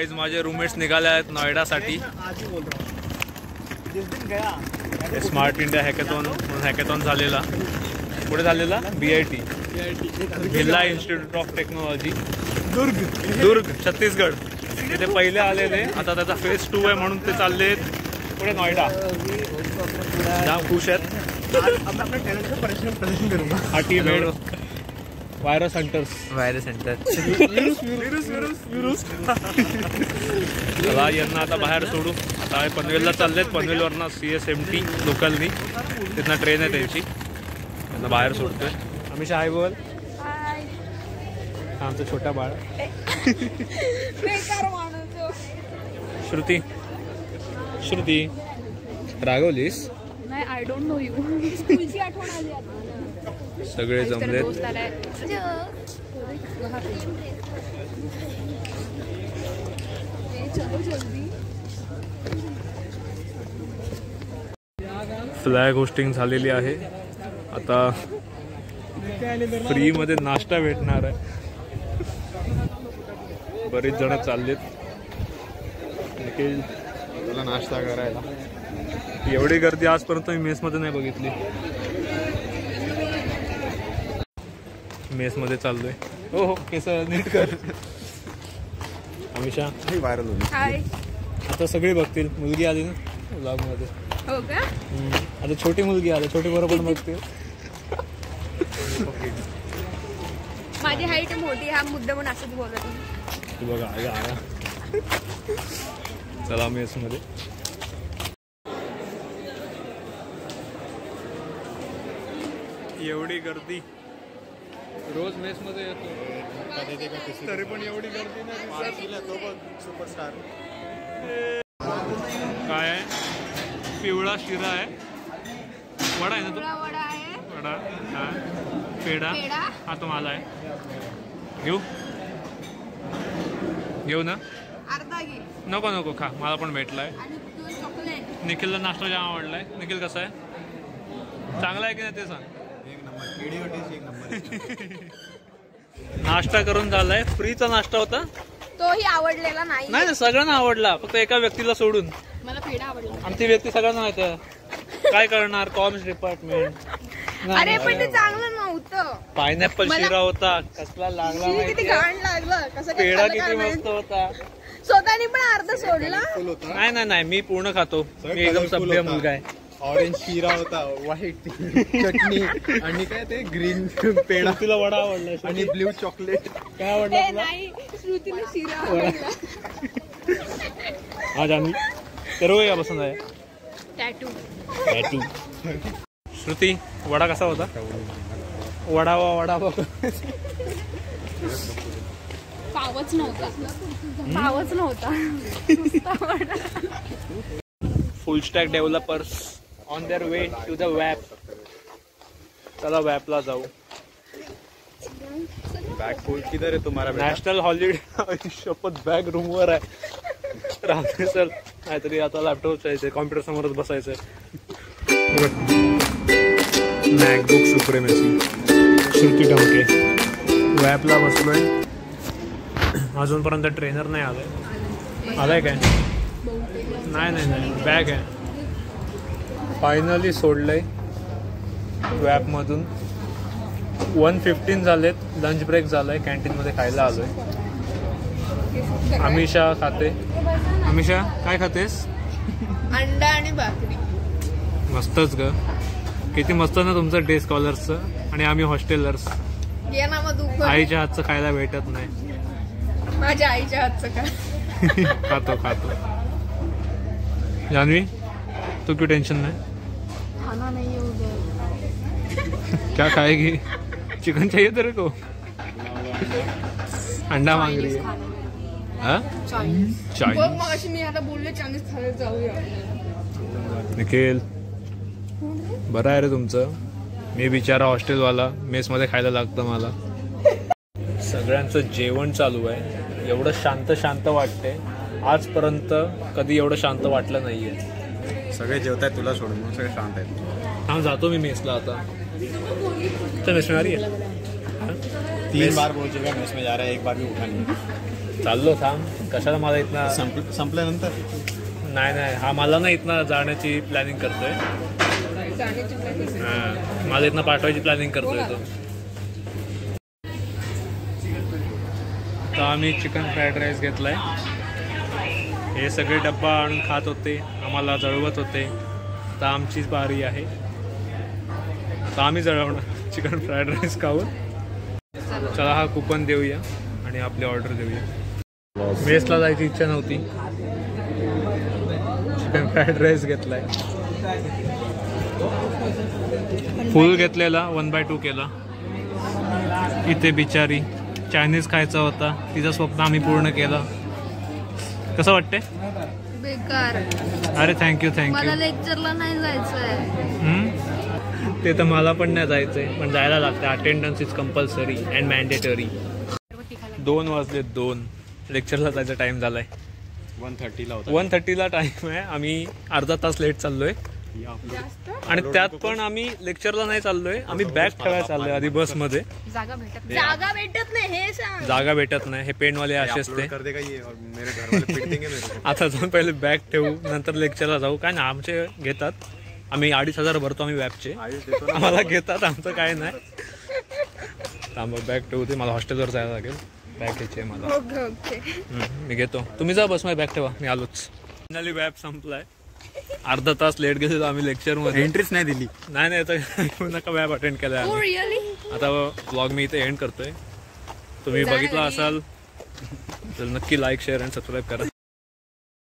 Guys माझे roommates निघाले आहेत नोएडासाठी. स्मार्ट इंडिया हॅकेथॉन म्हणून हॅकेथॉन झालेला. पुढे झालेला BIT Birla Institute of Technology Durg Chhattisgarh. तिथे पहिले आलेले, आता त्याचा फेज 2 आहे म्हणून ते चालले पुढे नोएडा. जाम खुश आहेत. हा टीम हेड व्हायरस हंटर्स. चला यांना आता बाहेर सोडू. आता पनवेलला चाललेत. पनवेलवरनं CSMT लोकलनी, तिथनं ट्रेन आहे त्यांची. त्यांना बाहेर सोडतोय. अमिषा हाय बोल. हा आमचा छोटा बाळ. श्रुती रागवलीस? नाही, आय डोंट नो यू. स्कूलची आठवण आली आता. सगळे जमलेत. फ्लॅग होस्टिंग झालेली आहे. आता फ्री मध्ये नाश्ता भेटणार आहे. बरेच जण चाललेत. निखिल तुला नाश्ता करायला. एवढी गर्दी आजपर्यंत मी मेसमध्ये नाही बघितली. मेसमध्ये चाललोय. हो हो, केस नीट कर. अमिषा व्हायरल होती. आता सगळे बघतील. मुलगी आली ना व्लॉग मध्ये. हो का? आता छोटी मुलगी आली. छोटी बरोबर बघतील. माझी हाईट मोठी. हा मुद्दा म्हणून असंच बोलत. तू बघा आया. चला मेसमध्ये. एवढी गर्दी रोज मेस मध्ये येतो तरी पण एवढी गर्दी नाही. तो बघ सुपरस्टार. काय आहे? पिवळा शिरा आहे. वडा आहे ना तो? वडा. हा पेढा. हा तो मला आहे. घेऊ ना? नको नको खा. मला पण भेटलाय. निखिलला नाश्ता जाम आवडलाय. निखिल कसा आहे? चांगला आहे की नाही ते सांग. नाश्ता करून झालाय. फ्रीचा नाश्ता होता. तोही आवडलेला नाही. नाही सगळ्यांना आवडला, फक्त एका व्यक्तीला सोडून. मला पेढा आवडला. आणि ती व्यक्ती सगळ्यांना माहिती. काय करणार? Commerce department. अरे पण ते चांगलं नव्हतं. पायनॅपल शिरा होता. कसला लागला किती घाण लागलं. कसं पेढा किती मस्त होता. स्वतःनी पण अर्ध सोडला. नाही नाही नाही, मी पूर्ण खातो. मी एकदम सभ्य मुलगा आहे. ऑरेंज शिरा होता, व्हाईट चटणी आणि काय ते ग्रीन पेढा. तुला वडा आवडला आणि ब्ल्यू चॉकलेट. काय आवडलं तुला? नाही, श्रुतीला शिरा आवडला. हा जानवी तेरे को क्या पसंद आया? टॅटू. श्रुती वडा कसा होता? वडा पावच नव्हता. Full stack developers on their way to the वॅप. चला वॅपला जाऊ. बैग फुल किधर है तुम्हारा? National holiday. शपथ बॅग रूमवर आहे. राहते सर काहीतरी. आता लॅपटॉप जायचंय. कॉम्प्युटर समोरच बसायचंय. MacBook supremacy. श्रुती ढमके वॅपला बसलोय. अजूनपर्यंत ट्रेनर नाही आलाय काय? नाही बॅग आहे. फायनली सोडलंय वॅपमधून. 1:15 झालेत. लंच ब्रेक झालाय. कॅन्टीनमध्ये खायला आलोय. अमिषा खाते. अमिषा काय खातेस? अंडा आणि भाकरी. मस्तच ग. किती मस्त ना तुमचं डे स्कॉलर्सचं. आणि आम्ही हॉस्टेलर्स. आईच्या हातचं खायला भेटत नाही. माझ्या आईच्या हातचं का? खातो. जानवी तू क्यों टेंशन नहीं? खाना नहीं हो गया. क्या खाएगी? चिकन चाहिए तेरे को? अंडा मांग रही है. चायनीज. मी आता बोलले चायनीज खायला जाऊया. निखिल बरं आहे रे तुमचं. मी बिचारा हॉस्टेलवाला. मेसमध्ये खायला लागतं मला. सगळ्यांचं जेवण चालू आहे. एवढं शांत वाटते. आजपर्यंत कधी एवढं शांत वाटलं नाहीये. सगळे जेवत आहेत तुला सोडून. मग सगळे शांत आहेत. हाँ जातो मी मेसला आता. मेस में आ रही है. 3 बार बोल चुका मेस में जा रहा है. एक बार भी उठा नहीं. चाललो थांब. कशाला मला इथनं संपल्यानंतर नाही हा मला ना इथनं जाण्याची प्लॅनिंग करतोय. जाण्याची plan. हां, मला इथनं पाठवायची प्लॅनिंग करतोय तो. तर आम्ही चिकन फ्राईड राईस घेतलाय. हे सगळे डब्बा आणून खात होते, आम्हाला जळवत होते. तर आमचीच बारी आहे. तर आम्ही जळवणार चिकन फ्राईड राईस खाऊन. चला हा कुपन देऊया आणि आपली ऑर्डर देऊया. मेसला जायची इच्छा नव्हती. चिकन फ्राईड राईस घेतलाय. फुल घेतलेला 1/2 केला. इथे बिचारी चायनीज खायचा होता, तिचं स्वप्न आम्ही पूर्ण केलं. कसं वाटते? बेकार. अरे थँक्यू मला लेक्चरला नाही जायचंय. ते तर मला पण नाही जायचंय, पण जायला लागतं. Attendance is compulsory and mandatory. 2 वाजले. 2 लेक्चरला जायचा टाइम झालाय. 1:30 होता. 1:30 टाइम आहे. आम्ही अर्धा तास लेट चाललोय. आणि त्यात पण आम्ही लेक्चरला नाही चाललोय, आम्ही बॅग ठेवायला चाललोय आधी बसमध्ये. जागा भेटत नाही हे सांग. जागा भेटत नाही. हे पेनवाले असे असते. मेरे आता जाऊन पहिले बॅग ठेवू, नंतर लेक्चरला जाऊ. काय ना आमचे घेतात. आम्ही 2,500 भरतो आम्ही वॅबचे. आम्हाला घेतात, आमचं काय नाही. थांब बॅग ठेवते, मला हॉस्टेलवर जायला लागेल. बॅग घ्यायची आहे मला. ओके. मी घेतो. तुम्ही जा बसमध्ये बॅग ठेवा, मी आलोच. फायनली वॅब संपलाय. अर्धा तास लेट गेलो आम्ही लेक्चरमध्ये. एंट्रीच नाही दिली. नाही तर नका वॅब अटेंड केलाय Oh, आम्ही. really? आता ब्लॉग मी इथे एंड करतोय. तुम्ही बघितला असाल तर नक्की लाईक शेअर आणि सबस्क्राईब करा.